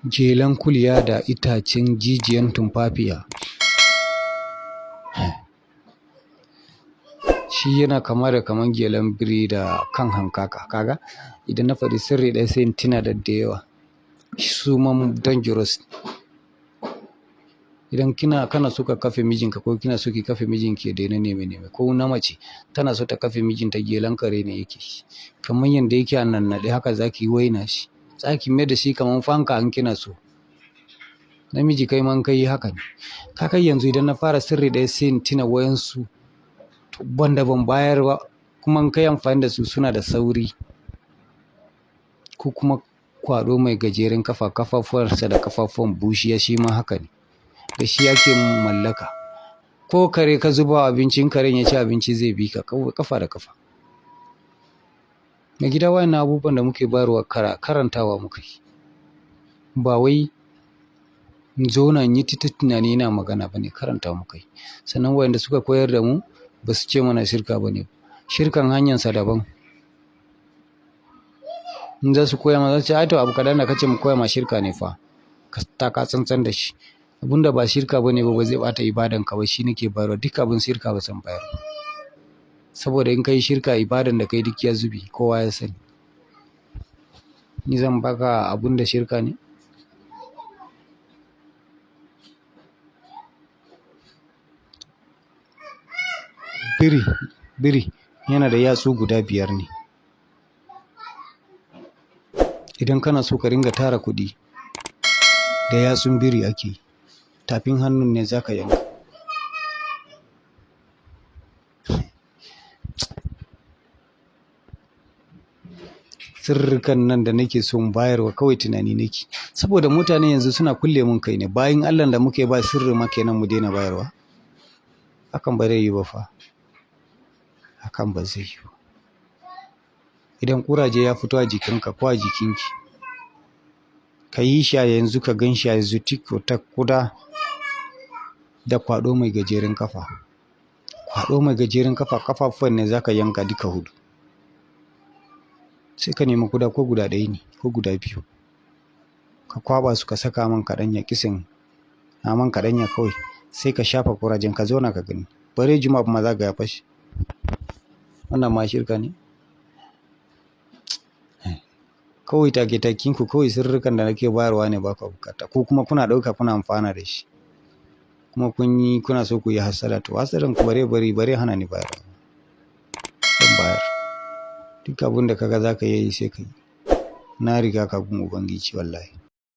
jelan kulya da itacen jijiyan tumfafiya. Shi yana kama da kaman gelan biri da kan hankaka. Kaga idan na faɗi sirri ɗaya sai in tuna da yawa. Su ma dangerous. Idan kana so ka kafe mijinka ko kina so ki kafe mijinki ya daina neme ko na mace tana so ta kafe mijinta gelan kare ne yake. Kamar yanda yake a nannaɗe haka zaki waina shi. Zaki mai da shi kaman fanka in kina so. Namiji kai ma in kai haka ne. Kaga yanzu idan na fara sirri ɗaya sai in tuna wayansu wanda ban bayar ba kuma in kai amfani da su suna da sauri. Ko kuma kwaɗo mai gajeren kafa, kafafuwansa da kafafuwan bushiya shi ma haka ne. Da shi ake mallaka. Ko kare ka zuba abincin karen ya ci abinci zai bi ka kafa da kafa. Mai gida wayannan abubuwan da muke bayarwa karantawa muka yi. Ba wai in zauna in yi ta tunani ina magana bane, karanta muka yi. Sannan wayanda suka koyar da mu ba su ce mana shirka bane. Shirkan hanyarsa daban. In za su koya mana za su ce ai to abu kaɗan da kace mu koya ma shirka ne fa. Ka taka tsantsan da shi. Abunda ba shirka bane ba zai bata ibadan ka ba shi nake bayarwa. Duk abin shirka ba zan bayar ba. Saboda in kai shirka ibadan da kai duk ya zube kowa ya sani. Ni zan baka abunda shirka ne? Biri yana da yatsu guda 5 ne. Idan kana so ka ringa tara kuɗi da yatsun biri ake yi. Tafin hannun ne za ka yanka. Sirrikan nan da nake so in bayarwa kawai tunani nake. Saboda mutane yanzu suna kulle mun kai ne. Bayin Allah da muke ba sirri ma kenan mu daina bayarwa. Hakan ba zai yi ba fa. Hakan ba zai yi ba. Idan ƙuraje ya fito a jikinka ko a jikinki, ka yi shi a yanzu ka gan shi a yanzu ta kuda da kwaɗo mai gajeren kafa. Kwaɗo mai gajeren kafa kafafuwan ne za ka yanka duka 4. Sai ka nemi kuda ko guda 1 ne ko guda 2. Ka kwaɓa su ka saka man kaɗanya kisan naman kaɗanya kawai. Sai ka shafa ƙurajen ka zauna ka gani. Bare juma ma za ka ya fashe. Wannan ma shirka ne? Kawai take-takinku kawai sirrikan da nake bayarwa ne ba ka bukata. Ko kuma kuna ɗauka kuna amfana da shi. Kuma kuna so ku yi hassada to hassadan ku bare hana ni bayarwa. Zan bayar. Duk abin da kaga za ka yi sai ka yi. Na riga ka gun Ubangiji wallahi.